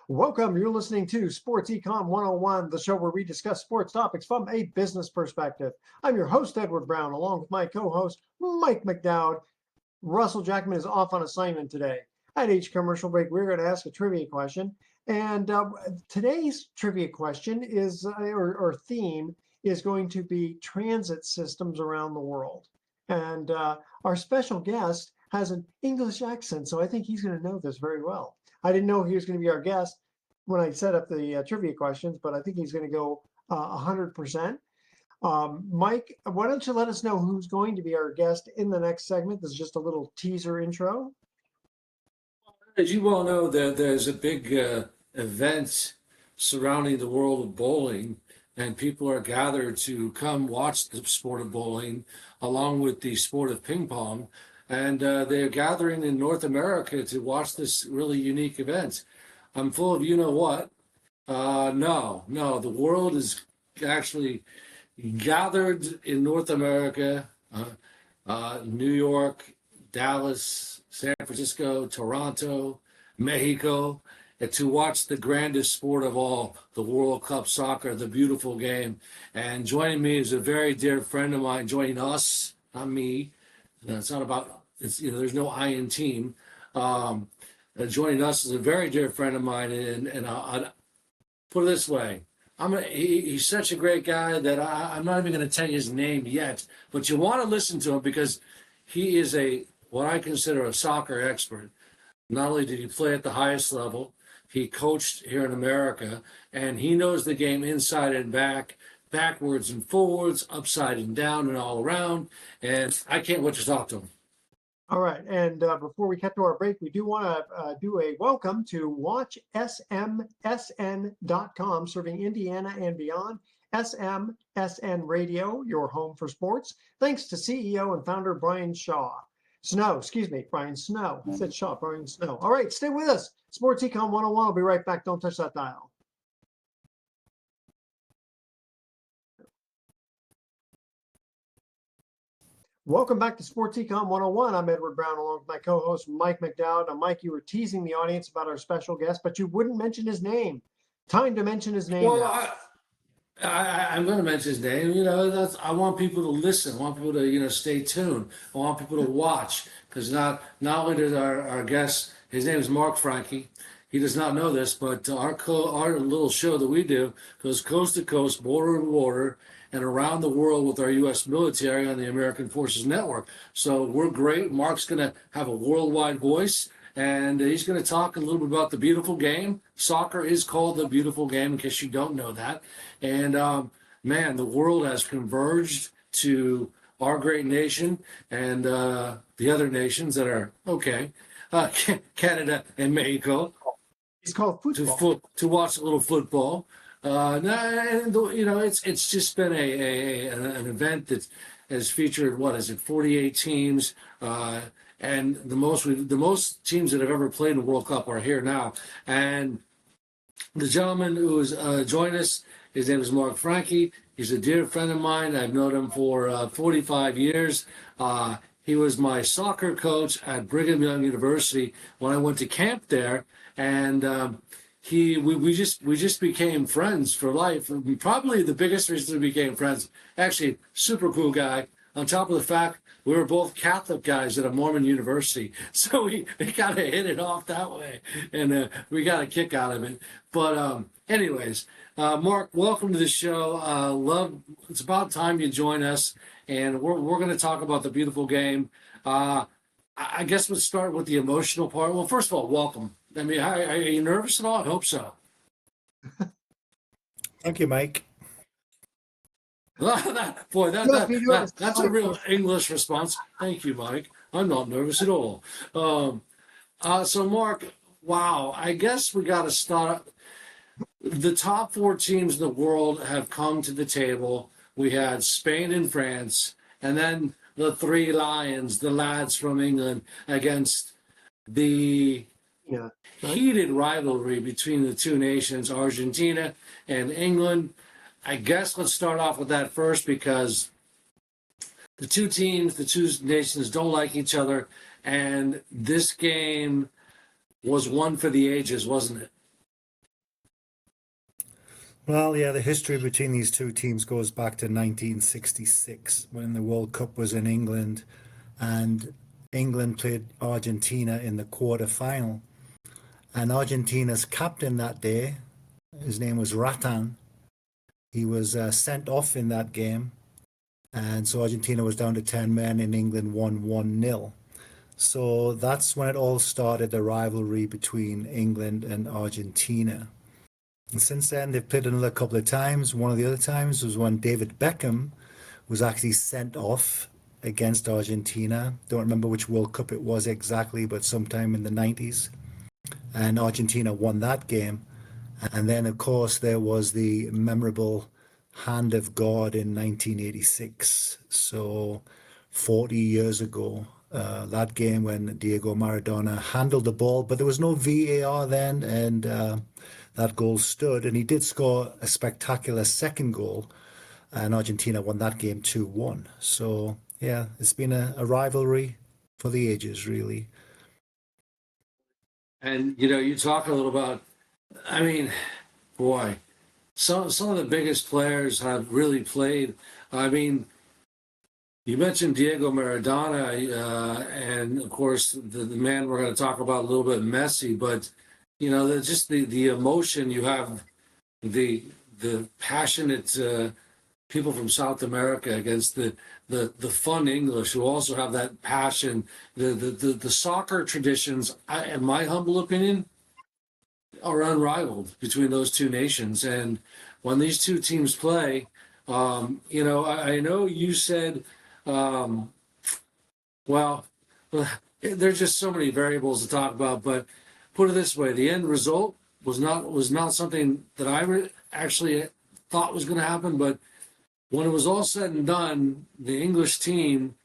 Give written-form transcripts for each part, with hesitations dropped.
Welcome. You're listening to Sports Econ 101, the show where we discuss sports topics from a business perspective. I'm your host, Edward Brown, along with my co-host, Mike McDowd. Russell Jackman is off on assignment today. At each commercial break, we're going to ask a trivia question. And today's trivia question is, or theme, is going to be transit systems around the world. And our special guest has an English accent, so I think he's going to know this very well. I didn't know he was going to be our guest when I set up the trivia questions, but I think he's going to go 100%. Mike, why don't you let us know who's going to be our guest in the next segment? This is just a little teaser intro. As you well know, there's a big event surrounding the world of bowling, and people are gathered to come watch the sport of bowling along with the sport of ping pong. And they're gathering in North America to watch this really unique event. I'm full of you-know-what. No, the world is actually gathered in North America, New York, Dallas, San Francisco, Toronto, Mexico, to watch the grandest sport of all, the World Cup soccer, the beautiful game. And joining me is a very dear friend of mine, joining us, not me. It's not about, there's no I in team. Joining us is a very dear friend of mine, and I'll put it this way. He's such a great guy that I'm not even going to tell you his name yet, but you want to listen to him because he is what I consider a soccer expert. Not only did he play at the highest level, he coached here in America, and he knows the game inside and back, backwards and forwards, upside and down and all around, and I can't wait to talk to him. All right, and before we cut to our break, we do want to do a welcome to WatchSMSN.com, serving Indiana and beyond. SMSN Radio, your home for sports. Thanks to CEO and founder Brian Snow. Brian Snow. I said Shaw, Brian Snow. All right, stay with us. Sports Econ 101. I'll be right back. Don't touch that dial. Welcome back to Sports Econ 101. I'm Edward Brown, along with my co-host, Mike McDowd. Now, Mike, you were teasing the audience about our special guest, but you wouldn't mention his name. Time to mention his name. Well, I'm going to mention his name. I want people to listen. I want people to, stay tuned. I want people to watch, because not only does our guest, his name is Mark Franchi. He does not know this, but our little show that we do goes coast to coast, border to border, and around the world with our U.S. military on the American Forces Network. So we're great. Mark's going to have a worldwide voice, and he's going to talk a little bit about the beautiful game. Soccer is called the beautiful game, in case you don't know that. And, man, the world has converged to our great nation and the other nations that are okay, Canada and Mexico. It's called football. To watch a little football. It's just been an event that has featured, 48 teams, and the most teams that have ever played in the World Cup are here now. And the gentleman who's joined us, his name is Mark Franchi. He's a dear friend of mine. I've known him for 45 years. He was my soccer coach at Brigham Young University when I went to camp there, and we just became friends for life. Probably the biggest reason we became friends. Actually, super cool guy. On top of the fact we were both Catholic guys at a Mormon university, so we kind of hit it off that way, and we got a kick out of it. But anyways, Mark, welcome to the show. It's about time you join us, and we're going to talk about the beautiful game. I guess we'll start with the emotional part. Well, first of all, welcome. I mean, are you nervous at all? I hope so. Thank you, Mike. That's a real English response. Thank you, Mike. I'm not nervous at all. So, Mark, wow, I guess we got to start. The top 4 teams in the world have come to the table. We had Spain and France, and then the 3 Lions, the lads from England, against the heated rivalry between the 2 nations, Argentina and England. I guess let's start off with that first, because the 2 nations don't like each other, and this game was one for the ages, wasn't it? Well, yeah, the history between these two teams goes back to 1966 when the World Cup was in England and England played Argentina in the quarter final. And Argentina's captain that day, his name was Ratan, he was sent off in that game. And so Argentina was down to 10 men and England won 1-0. So that's when it all started, the rivalry between England and Argentina. And since then, they've played another couple of times. One of the other times was when David Beckham was actually sent off against Argentina. Don't remember which World Cup it was exactly, but sometime in the 90s. And Argentina won that game. And then, of course, there was the memorable Hand of God in 1986. So 40 years ago, that game when Diego Maradona handled the ball, but there was no VAR then, and that goal stood. And he did score a spectacular second goal, and Argentina won that game 2-1. So, yeah, it's been a rivalry for the ages, really. And you talk a little about, I mean, boy, some of the biggest players have really played. I mean, you mentioned Diego Maradona, and of course the man we're going to talk about a little bit, Messi. But just the emotion you have, the passionate people from South America against the fun English who also have that passion. The soccer traditions, in my humble opinion, are unrivaled between those two nations. And when these two teams play, I know you said, um, well, there's just so many variables to talk about. But put it this way: the end result was not something that actually thought was going to happen. But when it was all said and done, the English team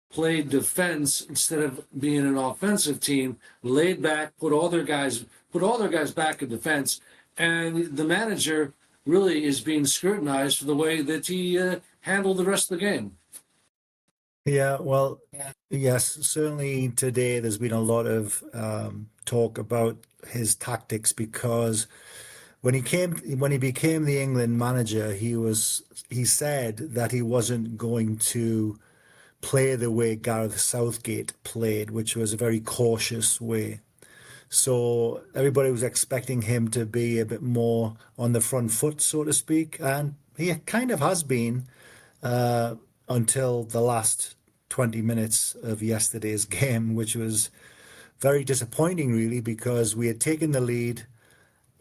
played defense instead of being an offensive team, laid back, put all their guys back in defense, and the manager really is being scrutinized for the way that he handled the rest of the game. Yeah, well, yes, certainly today there's been a lot of talk about his tactics because when he became the England manager, he said that he wasn't going to play the way Gareth Southgate played, which was a very cautious way. So everybody was expecting him to be a bit more on the front foot, so to speak, and he kind of has been until the last 20 minutes of yesterday's game, which was very disappointing, really, because we had taken the lead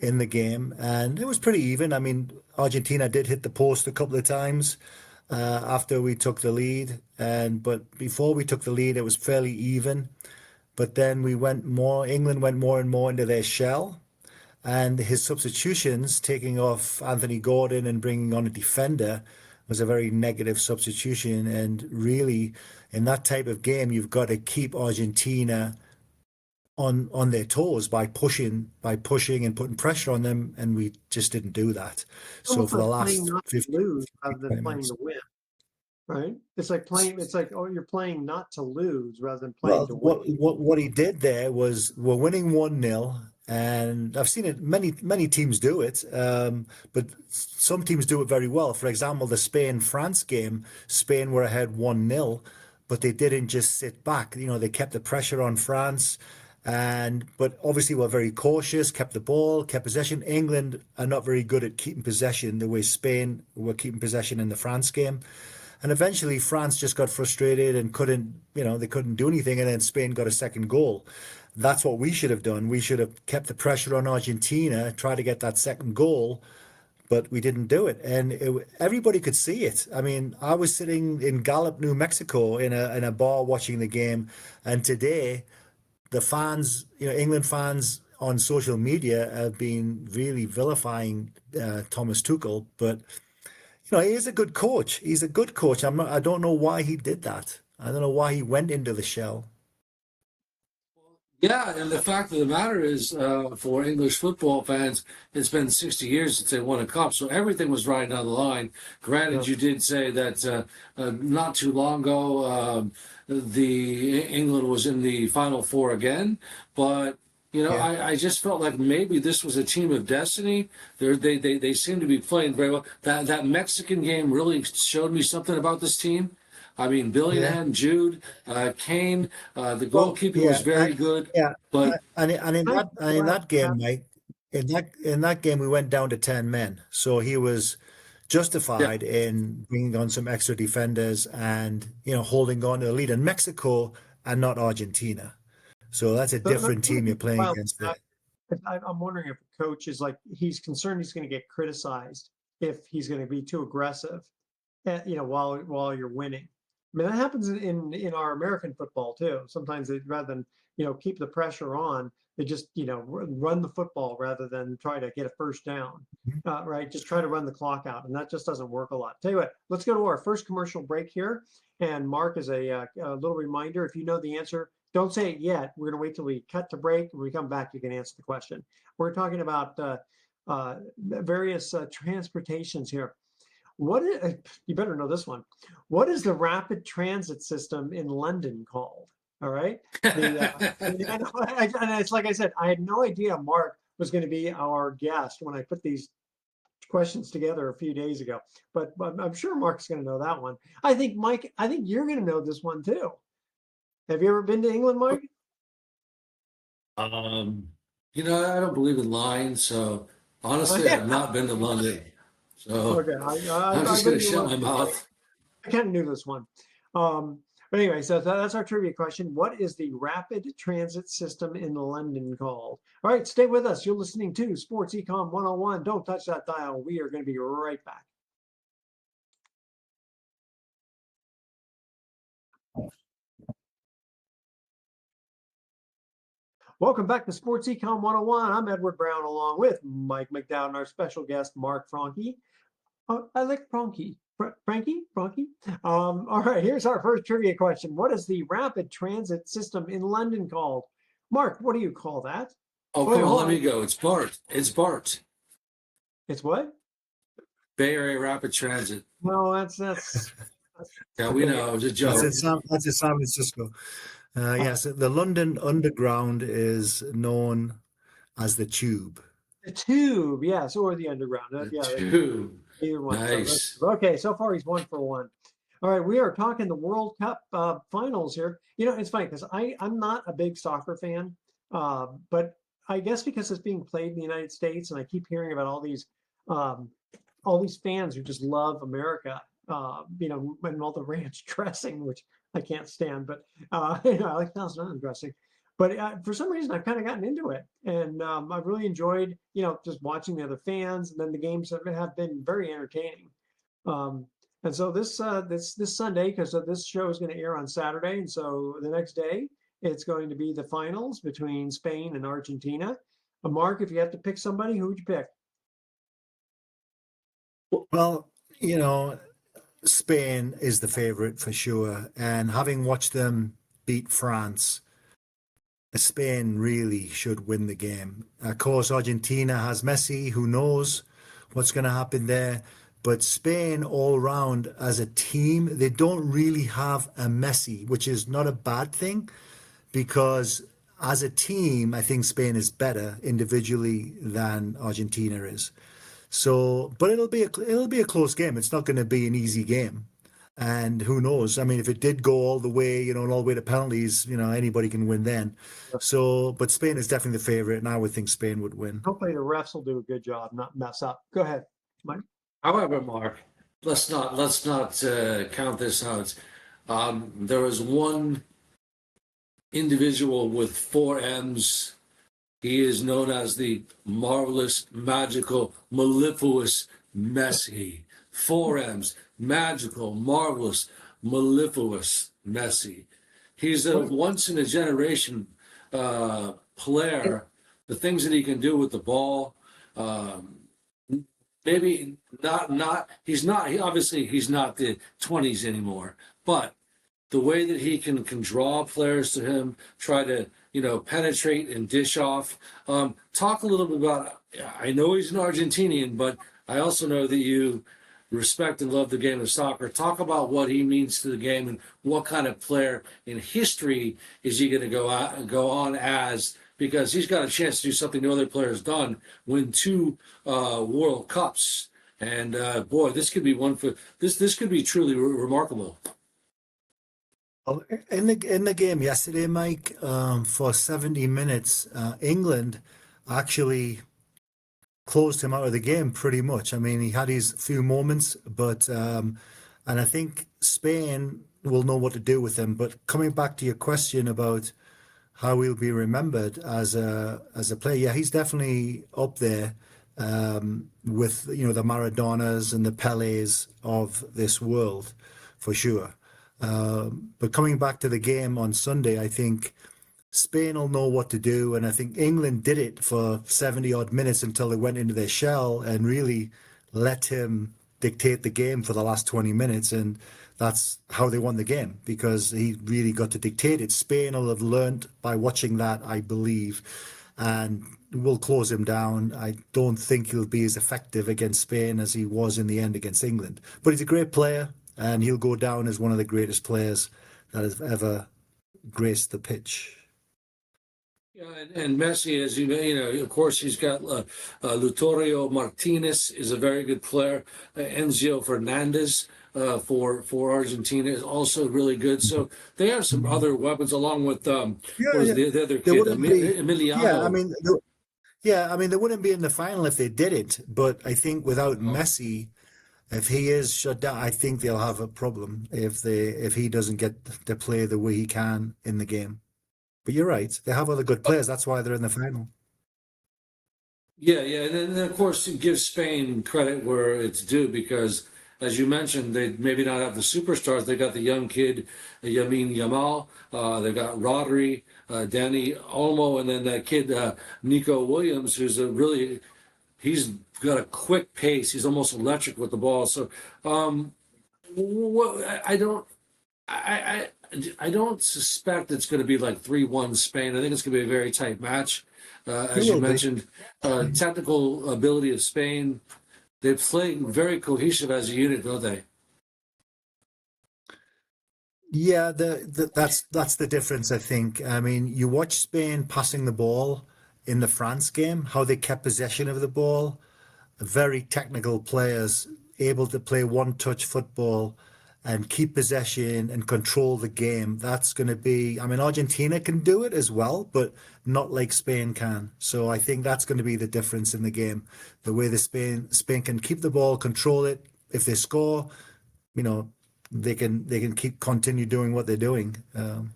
in the game and it was pretty even. I mean, Argentina did hit the post a couple of times after we took the lead, but before we took the lead, it was fairly even. But then England went more and more into their shell, and his substitutions, taking off Anthony Gordon and bringing on a defender, was a very negative substitution. And really, in that type of game, you've got to keep Argentina on their toes by pushing and putting pressure on them, and we just didn't do that. So Almost for the like playing last not to 50, lose rather than 20 playing minutes. to win, right? It's like, oh, you're playing not to lose rather than playing Well, to win. what he did there was we're winning 1-0, and I've seen it many teams do it, but some teams do it very well. For example, the Spain-France game, Spain were ahead 1-0, but they didn't just sit back. They kept the pressure on France, but obviously were very cautious, kept the ball, kept possession. England are not very good at keeping possession the way Spain were keeping possession in the France game. And eventually France just got frustrated and they couldn't do anything. And then Spain got a second goal. That's what we should have done. We should have kept the pressure on Argentina, try to get that second goal, but we didn't do it. And everybody could see it. I mean, I was sitting in Gallup, New Mexico in a bar watching the game. And today the fans, England fans on social media have been really vilifying Thomas Tuchel, but he is a good coach. He's a good coach. I don't know why he did that. I don't know why he went into the shell. Yeah, and the fact of the matter is, for English football fans, it's been 60 years since they won a cup, so everything was right on the line. Granted, you did say that not too long ago, the England was in the Final Four again, but Yeah. I just felt like maybe this was a team of destiny. They seem to be playing very well. That Mexican game really showed me something about this team. I mean, Yeah. Billingham, Jude, Kane, the Well, goalkeeper was yeah, very good. yeah, But and in I, that game, Mike, in that game, we went down to 10 men, so he was yeah, justified in bringing on some extra defenders and holding on to the lead. And Mexico and not Argentina, so that's a that's different one of team you're the playing wild against things. there. I'm wondering if the coach is like he's concerned he's going to get criticized if he's going to be too aggressive, while you're winning. I mean, that happens in our American football too. Sometimes they, rather than keep the pressure on, they just run the football rather than try to get a first down. Right, just try to run the clock out, and that just doesn't work a lot. Tell you what, let's go to our first commercial break here. And Mark, is a little reminder: if you know the answer, don't say it yet. We're going to wait till we cut to break. When we come back, you can answer the question. We're talking about various transportations here. You better know this one. What is the rapid transit system in London called? All right. And it's like I said, I had no idea Mark was going to be our guest when I put these questions together a few days ago. But I'm sure Mark's going to know that one. I think, Mike, I think you're going to know this one too. Have you ever been to England, Mike? um, I don't believe in lying, so honestly, I've not been to London. So Okay, I'm I just going bet to you shut will. my mouth. I kind of knew this one. But anyway, so that's our trivia question. What is the rapid transit system in London called? All right, stay with us. You're listening to Sports Econ 101. Don't touch that dial. We are going to be right back. Welcome back to Sports Econ 101. I'm Edward Brown along with Mike McDowd and our special guest, Mark Franchi. I like Franchi. Frankie? All right, here's our first trivia question. What is the rapid transit system in London called? Mark, what do you call that? Oh, Wait, come on, hold let me on. go. It's BART. It's BART. It's what? Bay Area Rapid Transit. No, that's Yeah, too we big. know it was a That's joke. in San Francisco. Yes, the London Underground is known as the Tube. The tube, yes, or the underground. The Yeah, two. either one. So Nice. okay. So far, he's 1 for 1. All right, we are talking the World Cup finals here. It's funny because I'm not a big soccer fan, but I guess because it's being played in the United States, and I keep hearing about um, all these fans who just love America. And all the ranch dressing, which I can't stand, but I like Thousand Island dressing. But for some reason, I've kind of gotten into it, and I've really enjoyed, just watching the other fans, and then the games have been very entertaining. Um, and so this Sunday, because this show is going to air on Saturday, and so the next day it's going to be the finals between Spain and Argentina. Mark, if you have to pick somebody, who would you pick? Well, you know, Spain is the favorite for sure. And having watched them beat France, Spain really should win the game. Of course, Argentina has Messi. Who knows what's going to happen there? But Spain, all round as a team, they don't really have a Messi, which is not a bad thing because as a team, I think Spain is better individually than Argentina is. So, but it'll be a close game. It's not going to be an easy game. And who knows? I mean, if it did go all the way, and all the way to penalties, anybody can win then. So, but Spain is definitely the favorite, and I would think Spain would win. Hopefully, the refs will do a good job, not mess up. Go ahead, Mike. However, Mark, let's not count this out. There was one individual with four M's. He is known as the marvelous, magical, mellifluous Messi. Four M's: magical, marvelous, mellifluous Messi. He's a once in a generation player. The things that he can do with the ball. Maybe not he's not he obviously he's not the 20s anymore, but the way that he can draw players to him, try to penetrate and dish off. Talk a little bit about, I know he's an Argentinian, but I also know that you respect and love the game of soccer. Talk about what he means to the game and what kind of player in history is he going to go on as because he's got a chance to do something no other player's done, win two World Cups. And boy, this could be one for this. This could be truly remarkable. Well, in the game yesterday, Mike, for 70 minutes, England actually closed him out of the game pretty much. I mean, he had his few moments, but and I think Spain will know what to do with him. But coming back to your question about how he'll be remembered as a player, yeah, he's definitely up there with the Maradonas and the Pelés of this world for sure. But coming back to the game on Sunday, I think Spain will know what to do. And I think England did it for 70 odd minutes until they went into their shell and really let him dictate the game for the last 20 minutes. And that's how they won the game, because he really got to dictate it. Spain will have learned by watching that, I believe, and will close him down. I don't think he'll be as effective against Spain as he was in the end against England. But he's a great player, and he'll go down as one of the greatest players that has ever graced the pitch. Yeah, and Messi, as you know, of course, he's got Lutorio Martinez is a very good player. Enzio Fernandez for Argentina is also really good. So they have some other weapons along with what was the other kid, Emiliano. I mean, they wouldn't be in the final if they didn't. But I think without Messi, if he is shut down, I think they'll have a problem if he doesn't get to play the way he can in the game. But you're right; they have other good players. That's why they're in the final. Yeah, yeah, and then of course give Spain credit where it's due, because, as you mentioned, they maybe not have the superstars. They got the young kid, Yamin Yamal. They got Rodri, Danny Olmo, and then that kid Nico Williams, who's he's got a quick pace. He's almost electric with the ball. So I don't. I don't suspect it's going to be like 3-1 Spain. I think it's going to be a very tight match. As you mentioned, technical ability of Spain. They play very cohesive as a unit, don't they? Yeah, that's the difference, I think. I mean, you watch Spain passing the ball in the France game, how they kept possession of the ball. Very technical players, able to play one-touch football and keep possession and control the game. That's going to be, I mean, Argentina can do it as well, but not like Spain can. So I think that's going to be the difference in the game. The way Spain can keep the ball, control it. If they score, they can continue doing what they're doing. Mark,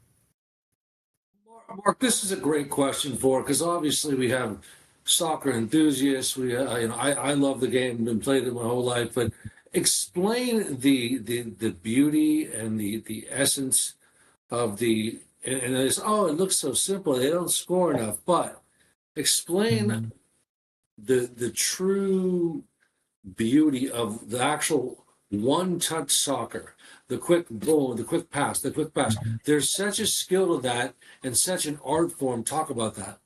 this is a great question because obviously we have soccer enthusiasts. I love the game, been played it my whole life, but explain the beauty and the essence of and it's, it looks so simple. They don't score enough, but explain the true beauty of the actual one-touch soccer, the quick boom, the quick pass, the quick pass. There's such a skill to that and such an art form. Talk about that.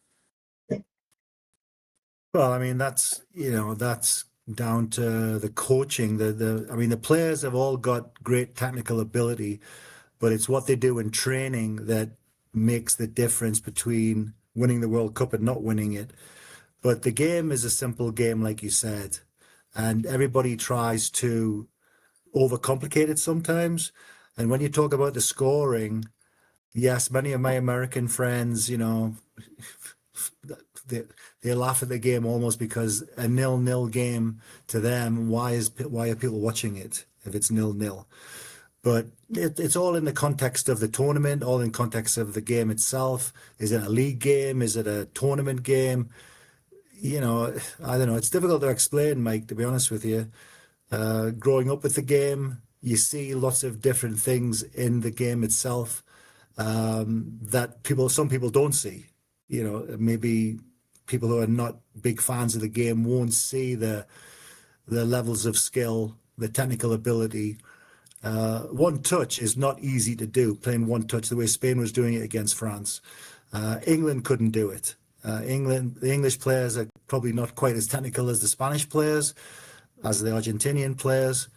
Well, I mean, that's down to the coaching. I mean, the players have all got great technical ability, but it's what they do in training that makes the difference between winning the World Cup and not winning it. But the game is a simple game, like you said, and everybody tries to overcomplicate it sometimes. And when you talk about the scoring, yes, many of my American friends, they laugh at the game almost because a 0-0 game to them, why are people watching it if it's 0-0? But it's all in the context of the tournament, all in context of the game itself. Is it a league game? Is it a tournament game? I don't know. It's difficult to explain, Mike, to be honest with you. Growing up with the game, you see lots of different things in the game itself that some people don't see. Maybe people who are not big fans of the game won't see the levels of skill, the technical ability. One touch is not easy to do, playing one touch the way Spain was doing it against France. England couldn't do it. The English players are probably not quite as technical as the Spanish players, as the Argentinian players.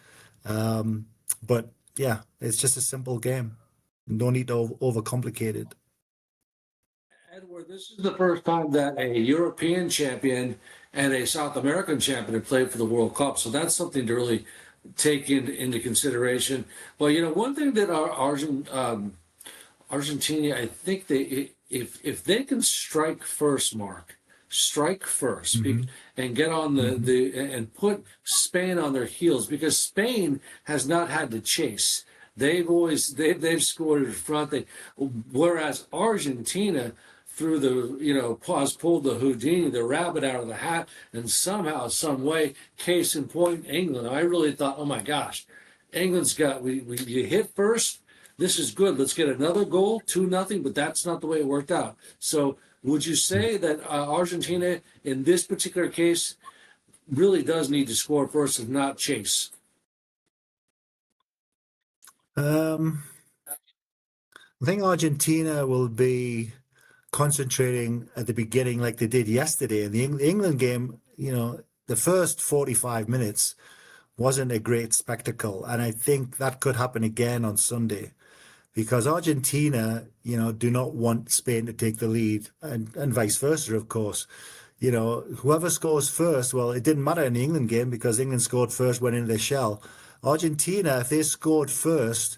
But yeah, it's just a simple game. No need to overcomplicate it. Edward, this is the first time that a European champion and a South American champion have played for the World Cup. So that's something to really take into consideration. Well, one thing that our Argentina, I think if they can strike first, Mark, strike 1st Hmm. and get on Hmm. and put Spain on their heels, because Spain has not had to chase. They've scored in front. Whereas Argentina, through the pause, pulled the Houdini, the rabbit out of the hat, and somehow, some way, case in point, England. I really thought, oh my gosh, England's got you hit first. This is good. Let's get another goal, 2-0. But that's not the way it worked out. So, would you say that Argentina, in this particular case, really does need to score first and not chase? Um, I think Argentina will be concentrating at the beginning like they did yesterday. In the England game, the first 45 minutes wasn't a great spectacle. And I think that could happen again on Sunday because Argentina, do not want Spain to take the lead and vice versa, of course. Whoever scores first, well, it didn't matter in the England game because England scored first, went into their shell. Argentina, if they scored first,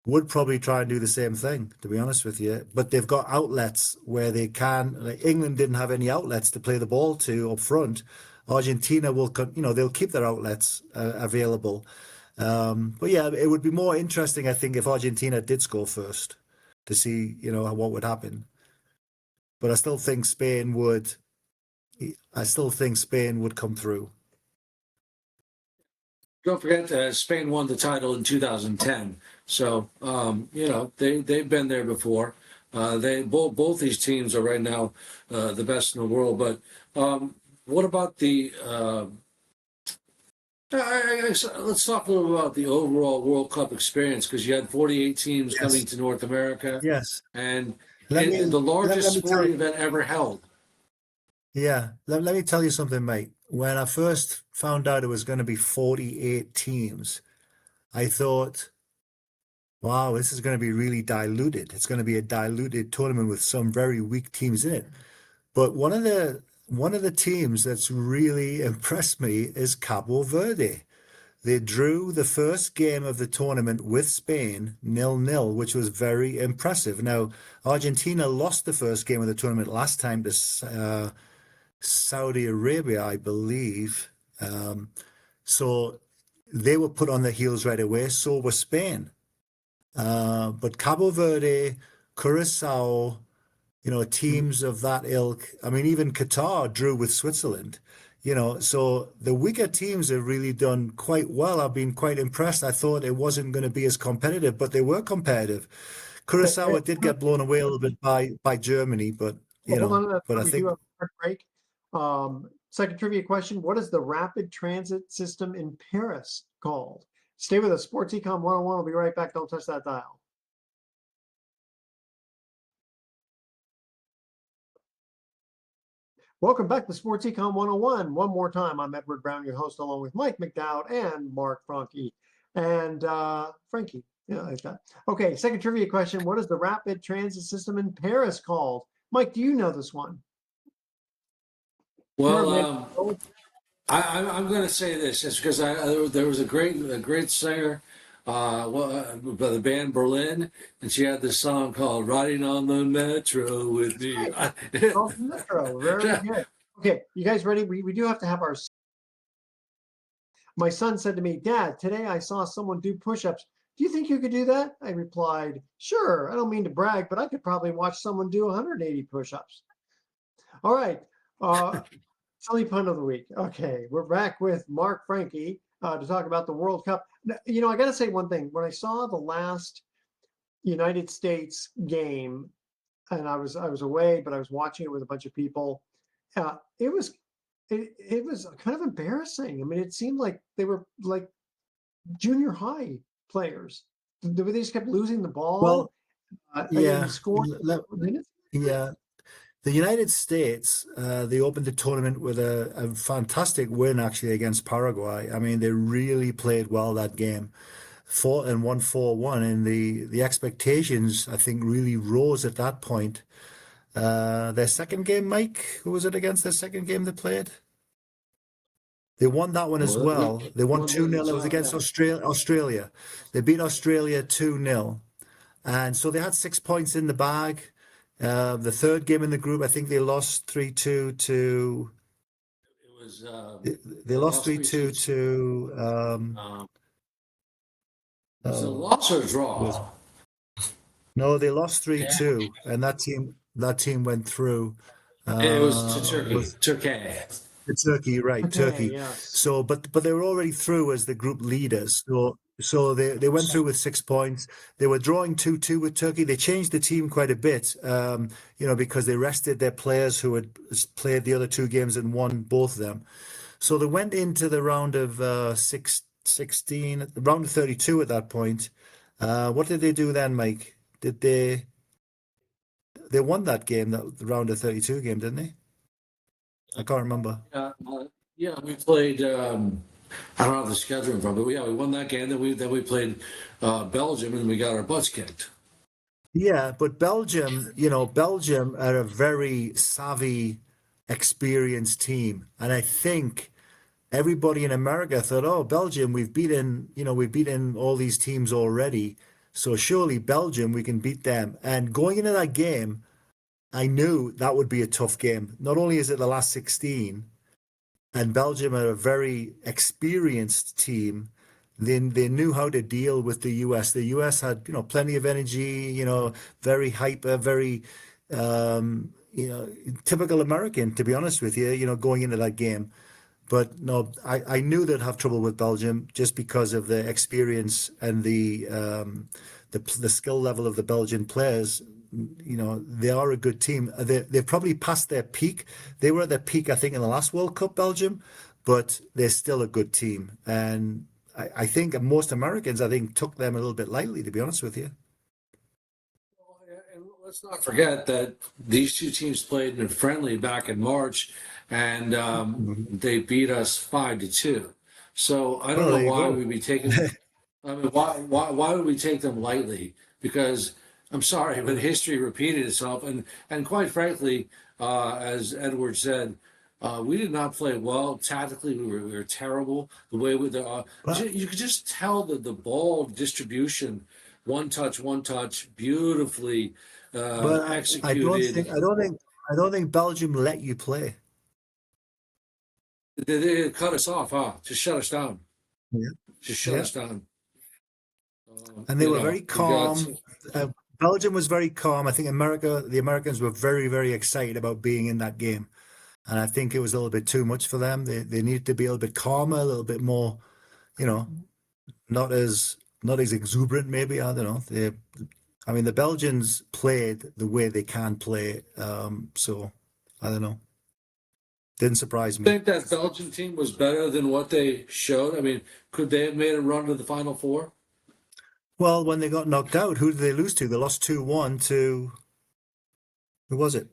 would probably try and do the same thing, to be honest with you. But they've got outlets where they can. Like England didn't have any outlets to play the ball to up front. Argentina will, they'll keep their outlets available. But yeah, it would be more interesting, I think, if Argentina did score first to see, what would happen. But I still think Spain would. I still think Spain would come through. Don't forget, Spain won the title in 2010. So they've been there before. They both these teams are right now the best in the world. But what about let's talk a little about the overall World Cup experience, because you had 48 teams coming Yes. to North America, Yes. and Let me the largest let me tell sporting you. event ever held. Yeah, let me tell you something, mate. When I first found out it was going to be 48 teams, I thought, wow, this is going to be really diluted. It's going to be a diluted tournament with some very weak teams in it. But one of the teams that's really impressed me is Cabo Verde. They drew the first game of the tournament with Spain 0-0, which was very impressive. Now, Argentina lost the first game of the tournament last time to Saudi Arabia, I believe. So they were put on their heels right away. So was Spain. But Cabo Verde, Curacao, teams of that ilk. I mean, even Qatar drew with Switzerland. So the weaker teams have really done quite well. I've been quite impressed. I thought it wasn't going to be as competitive, but they were competitive. Curacao did get blown away a little bit by Germany, but Well, hold on to that but I thought. We do think have a quick break. Second trivia question. What is the rapid transit system in Paris called? Stay with us. Sports Econ 101. We'll be right back. Don't touch that dial. Welcome back to Sports Econ 101. One more time, I'm Edward Brown, your host, along with Mike McDowd and Mark Franchi. And Frankie, yeah, like that. Okay, second trivia question. What is the rapid transit system in Paris called? Mike, do you know this one? Well, I'm going to say this just because there was a great singer by the band Berlin, and she had this song called "Riding on the Metro with Me." Oh, Metro. Very good. Okay, you guys ready? We do have to have our. My son said to me, Dad, today I saw someone do push-ups. Do you think you could do that? I replied, sure. I don't mean to brag, but I could probably watch someone do 180 push-ups. All right. Silly pun of the week. Okay, we're back with Mark Franchi to talk about the World Cup. I got to say one thing. When I saw the last United States game, and I was away, but I was watching it with a bunch of people. It was kind of embarrassing. I mean, it seemed like they were like junior high players. They just kept losing the ball. well, And yeah, scoring minutes. yeah. The United States, they opened the tournament with a fantastic win actually against Paraguay. I mean, they really played well that game. Fought and won 4-1, and the expectations I think really rose at that point. Their second game, Mike, who was it against their second game they played? They won that one as well. They won 2-0. It was against Australia. They beat Australia 2-0. And so they had 6 points in the bag. The third game in the group, I think they lost 3-2 to. It was They lost 3-2 to. was it a loss or a Was draw? no, they lost Yeah. 3-2, and that team went through. It was to Turkey. Was Turkey. Turkey, right? Okay, Turkey. yes. So, but they were already through as the group leaders. So they went through with 6 points. They were drawing 2-2 with Turkey. They changed the team quite a bit, because they rested their players who had played the other two games and won both of them. So they went into the round of 16, round of 32 at that point. What did they do then, Mike? Did they won that game, the round of 32 game, didn't they? I can't remember. Yeah, we played. I don't have the schedule in front, but we won that game. Then we played Belgium, and we got our butts kicked. Yeah, but Belgium are a very savvy, experienced team, and I think everybody in America thought, "Oh, Belgium, we've beaten all these teams already, so surely Belgium, we can beat them." And going into that game, I knew that would be a tough game. Not only is it the last 16, and Belgium are a very experienced team. They knew how to deal with the US. The US had, plenty of energy, very hyper, very, typical American, to be honest with you, going into that game. But no, I knew they'd have trouble with Belgium just because of the experience and the skill level of the Belgian players. They are a good team. They've probably passed their peak. They were at their peak, I think, in the last World Cup, Belgium, but they're still a good team. And I think most Americans, I think, took them a little bit lightly, to be honest with you. And let's not forget that these two teams played in a friendly back in March, and Mhm. they beat us 5-2. So I don't Well, know there you why go. we'd be taking. I mean, why would we take them lightly? Because I'm sorry, but history repeated itself, and quite frankly, as Edward said, we did not play well tactically. We were terrible. The way with But you could just tell that the ball distribution, one touch, beautifully but I don't executed. think I don't think Belgium let you play. They cut us off, huh? Just shut us down. Yeah. Just shut Yeah. us down. And they were very We got. calm. Belgium was very calm. I think the Americans were very, very excited about being in that game. And I think it was a little bit too much for them. They needed to be a little bit calmer, a little bit more, you know, not as not as exuberant, maybe. I don't know. I mean, the Belgians played the way they can play. So I don't know. Didn't surprise me. Think that Belgian team was better than what they showed? I mean, could they have made a run to the Final Four? Well, when they got knocked out, who did they lose to? They lost 2-1 to who was it?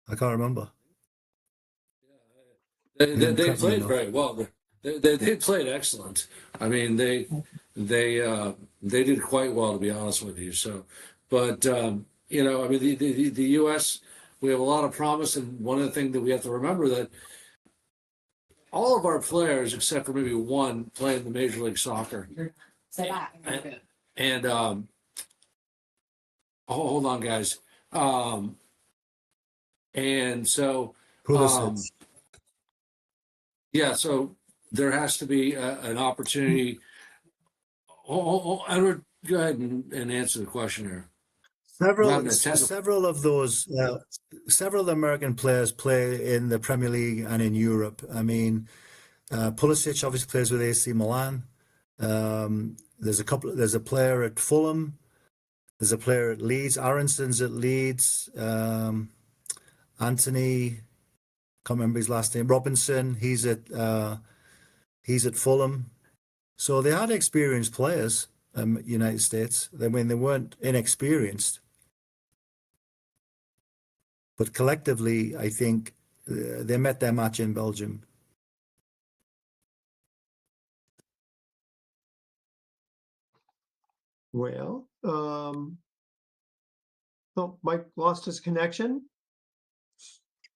I can't remember. They, You they, didn't they prep me played enough. very well. They played excellent. I mean, they did quite well, to be honest with you. So, but I mean, the U.S. we have a lot of promise, and one of the things that we have to remember that all of our players, except for maybe one, play in the Major League Soccer. And hold on, guys. Um, and so, Pulisic. um, yeah, so there has to be an opportunity. Edward, go ahead and answer the question here. I'm Several having a technical. several of the American players play in the Premier League and in Europe. I mean, Pulisic obviously plays with AC Milan. There's a player at Fulham. There's a player at Leeds. Aronson's at Leeds. Anthony, can't remember his last name. Robinson. He's at Fulham. So they had experienced players. United States. I mean, they weren't inexperienced, but collectively, I think they met their match in Belgium. Well, So Mike lost his connection.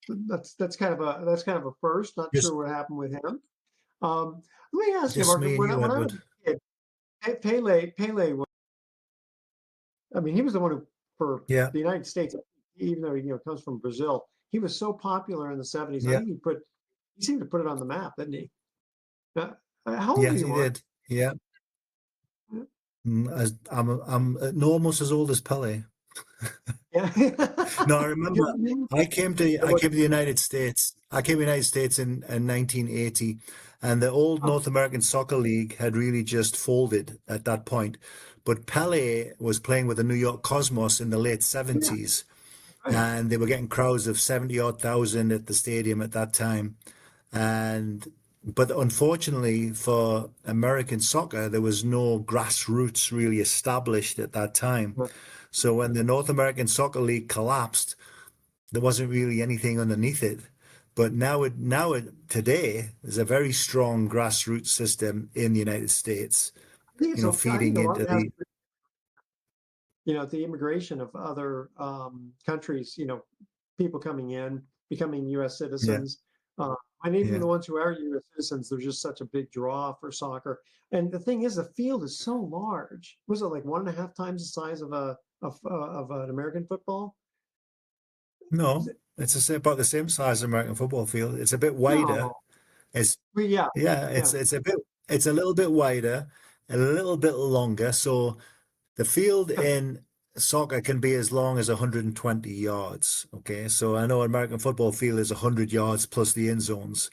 That's kind of a first. Not Just sure what happened with him. Let me ask you, just Mark. me and you, When I was Edward. a kid, Pele was, I mean, he was the one who, for Yeah, the United States, even though he comes from Brazil, he was so popular in the 70s. I yeah, think he seemed to put it on the map, didn't he? Uh, how old are yes, you, he Mark? did. Yeah. I'm almost as old as Pele. Yeah. No, I remember I What- came to the United States. I came to the United States in 1980, and the old oh, North American Soccer League had really just folded at that point. But Pele was playing with the New York Cosmos in the late yeah, 70s, right. and they were getting crowds of 70 odd thousand at the stadium at that time. And but unfortunately for American soccer, there was no grassroots really established at that time. Uh, So when the North American Soccer League collapsed, there wasn't really anything underneath it. But today there's a very strong grassroots system in the United States, I think it's okay. I think feeding a lot into of it has, the the immigration of other countries, people coming in, becoming U.S. yeah, citizens. Uh, and even yeah. the ones who are U.S. citizens, there's just such a big draw for soccer. And the thing is, the field is so large. Was it like 1.5 times the size of of an American football? Is No, it? it's about the same size as American football field. It's a bit wider. No. It's Well, yeah, Yeah, yeah. it's a little bit wider, a little bit longer. So the field Huh. in soccer can be as long as 120 yards. Okay, so I know American football field is 100 yards plus the end zones,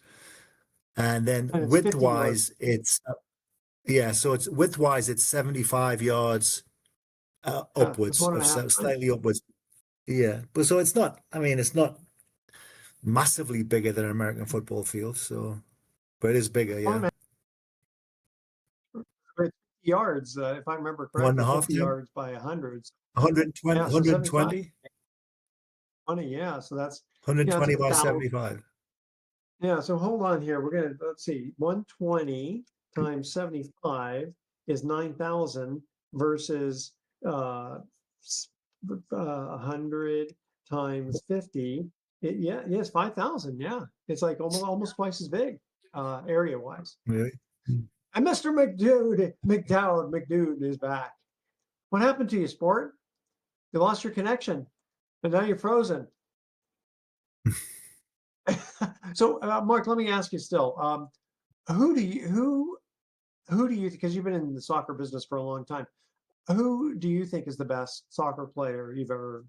and then And it's 50 yards. widthwise, it's yeah. So it's widthwise, it's 75 yards Yeah, it's upwards, one or and a half times. slightly upwards. Yeah, but so it's not. I mean, it's not massively bigger than an American football field. So, but it is bigger. One Yeah, and a half, 50 yards, if I remember one and a correctly, half 50 time, yards by 100. 120, Yeah, so 75. 120. 20, yeah. So that's 120 a by thousand. 75. Yeah, so hold on here. Let's see, 120 times 75 is 9,000 versus uh, 100 times 50. Yes, 5,000. Yeah, it's like almost twice as big area wise. Really? Mm. And Mr. McDowd is back. What happened to you, sport? You lost your connection, and now you're frozen. So, Mark, let me ask you still. Who do you who do you, because you've been in the soccer business for a long time, who do you think is the best soccer player you've ever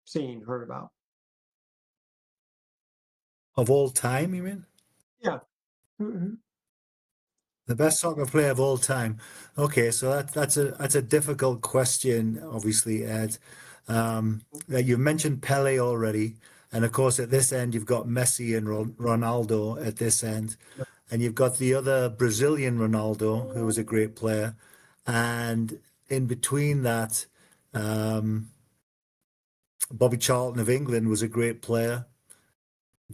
seen, heard about? Of all time, you mean? Yeah. Who- The best soccer player of all time. Okay, so that's a difficult question, obviously, Ed. That you mentioned Pele already, and of course at this end you've got Messi and Ronaldo at this end, and you've got the other Brazilian Ronaldo, who was a great player, and in between that, um, Bobby Charlton of England was a great player.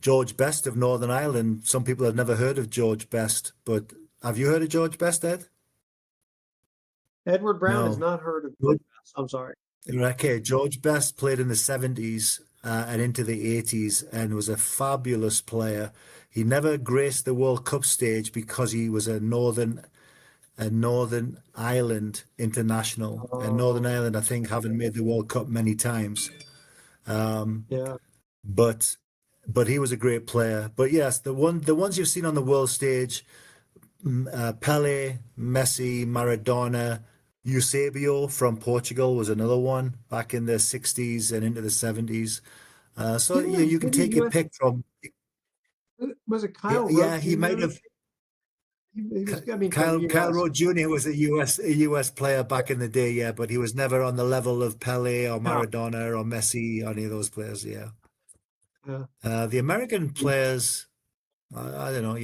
George Best of Northern Ireland. Some people have never heard of George Best, but have you heard of George Best, Ed? Edward Brown has No. not heard of Good. this. I'm sorry. Okay, George Best played in the 70s and into the 80s and was a fabulous player. He never graced the World Cup stage because he was a Northern Ireland international. And Northern Oh, Ireland, I think, haven't made the World Cup many times. yeah. But he was a great player. But yes, the ones you've seen on the world stage, Pele, Messi, Maradona, Eusebio from Portugal was another one back in the 60s and into the 70s. So yeah, you can Didn't take your US, pick from. was it Yeah, Kyle yeah, Rote he might Jr.? have. He was, I mean, from the Kyle US. Rowe Jr. was a US player back in the day, yeah, but he was never on the level of Pele or Yeah, Maradona or Messi or any of those players, yeah. yeah. The American players, I don't know,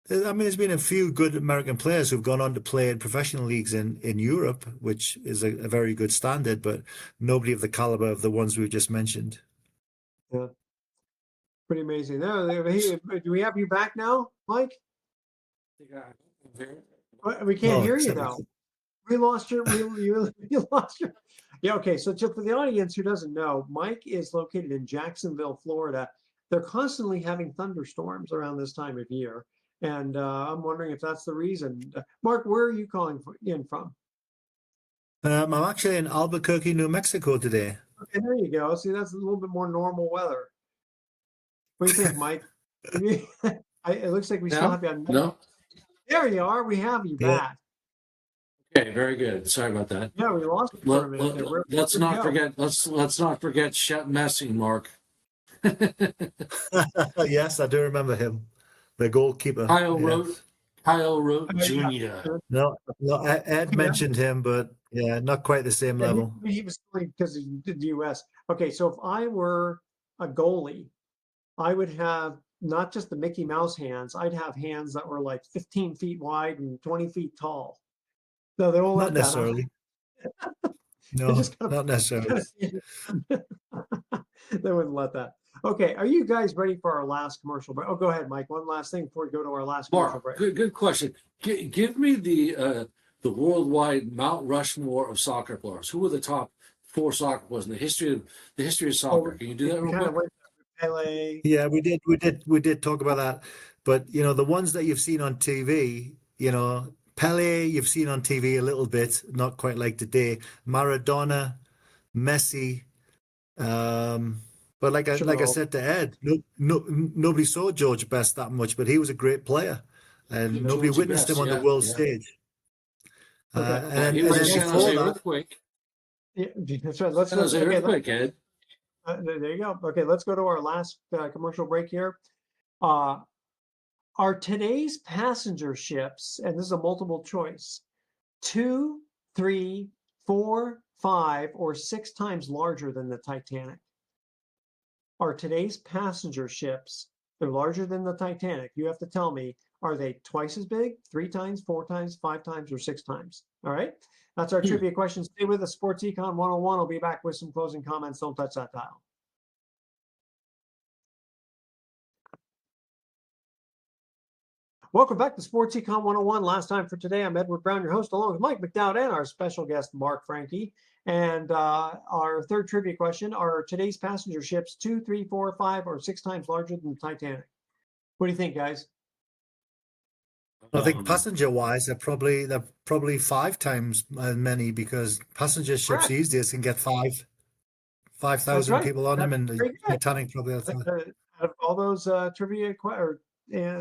I mean, there's been a few good American players who've gone on to play in professional leagues in Europe, which is a very good standard, but nobody of the caliber of the ones we've just mentioned. Yeah. Pretty amazing. No, do we have you back now, Mike? Yeah. We can't Oh, hear you though. We lost your, you lost your. Yeah, okay. So just for the audience who doesn't know, Mike is located in Jacksonville, Florida. They're constantly having thunderstorms around this time of year. And I'm wondering if that's the reason. Mark, where are you calling in from? I'm actually in Albuquerque, New Mexico today. Okay, there you go. See, that's a little bit more normal weather. What do you think, Mike? It looks like we still No? have you on. No? There you are. We have you Yeah. back. Okay, very good. Sorry about that. Yeah, we lost you for a minute there. Let's Where'd you not go? forget. Let's not forget Shep Messing, Mark. Yes, I do remember him, the goalkeeper. Kyle Yeah. wrote. Kyle wrote Oh, yeah. Jr. No, Ed Yeah. mentioned him, but yeah, not quite the same Yeah, level. he was only because of the US. Okay, so if I were a goalie, I would have not just the Mickey Mouse hands, I'd have hands that were like 15 feet wide and 20 feet tall. No, they won't Not let that, huh? necessarily. They No, just not necessarily. they wouldn't let that. Okay, are you guys ready for our last commercial break? Oh, go ahead, Mike. One last thing before we go to our last commercial Mark, break. good question. Give me the worldwide Mount Rushmore of soccer players. Who are the top 4 soccer players in the history of soccer? Can you do that real Kind of quick? went Pele. Yeah, we did talk about that. But the ones that you've seen on TV, Pele, you've seen on TV a little bit, not quite like today. Maradona, Messi, but like I Chevelle. said to Ed, nobody saw George Best that much, but he was a great player, and nobody Georgie witnessed him Best, on the yeah, world yeah. stage. Okay. He And was a then San before Jose that, earthquake. Yeah, that's right. Let's San Jose okay. earthquake, Ed. There you go. Okay, let's go to our last commercial break here. Uh, are today's passenger ships, and this is a multiple choice, 2, 3, 4, 5, or 6 times larger than the Titanic? Are today's passenger ships, they're larger than the Titanic? You have to tell me, are they twice as big, 3 times, 4 times, 5 times, or 6 times? All right. That's our trivia question. Stay with us. Sports Econ 101. I'll be back with some closing comments. Don't touch that dial. Welcome back to Sports Econ 101. Last time for today, I'm Edward Brown, your host, along with Mike McDowd and our special guest, Mark Franchi. And our third trivia question, are today's passenger ships 2, 3, 4, 5, or 6 times larger than the Titanic? What do you think, guys? I think passenger-wise, they're probably 5 times as many, because passenger ships Correct. these days can get That's 5,000 right. people on them, and the Very good. Titanic probably has Out of all those trivia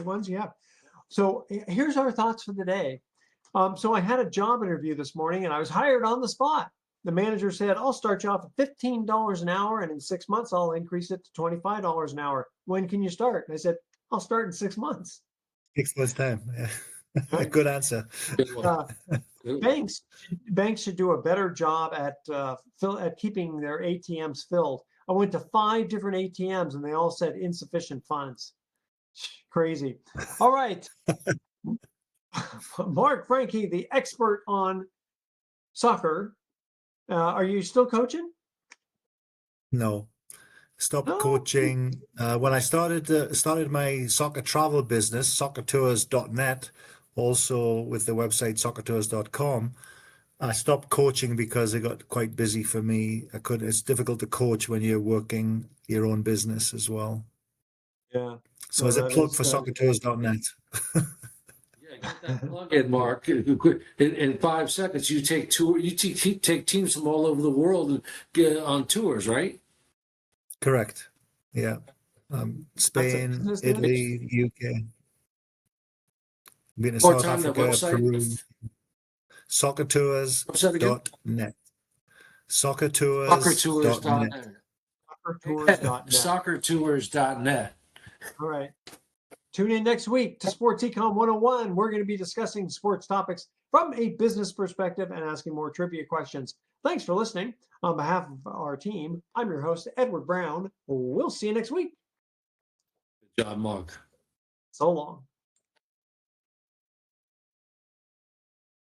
ones you have. So here's our thoughts for the day. So I had a job interview this morning and I was hired on the spot. The manager said, I'll start you off at $15 an hour, and in 6 months, I'll increase it to $25 an hour. When can you start? And I said, I'll start in 6 months. 6 months' time. Yeah. Right. Good answer. Good one. Good one. Banks should do a better job at keeping their ATMs filled. I went to 5 different ATMs and they all said insufficient funds. Crazy. All right. Mark Franchi, the expert on soccer. Are you still coaching? No. Stopped No. coaching. When I started my soccer travel business, soccertours.net, also with the website soccertours.com, I stopped coaching because it got quite busy for me. It's difficult to coach when you're working your own business as well. Yeah. So Well, as a that plug is for soccertours.net. Yeah, get that plug in, Mark. In 5 seconds, you take teams from all over the world and get on tours, right? Correct. Yeah. Spain, business then? Italy, UK. Been to More South time, the Africa, website. Peru. Website again? Soccertours.net. Soccertours.net. Soccertours.net. Soccertours.net. Soccertours.net. All right. Tune in next week to Sports Econ 101. We're going to be discussing sports topics from a business perspective and asking more trivia questions. Thanks for listening. On behalf of our team, I'm your host, Edward Brown. We'll see you next week. Good job, Mark. So long.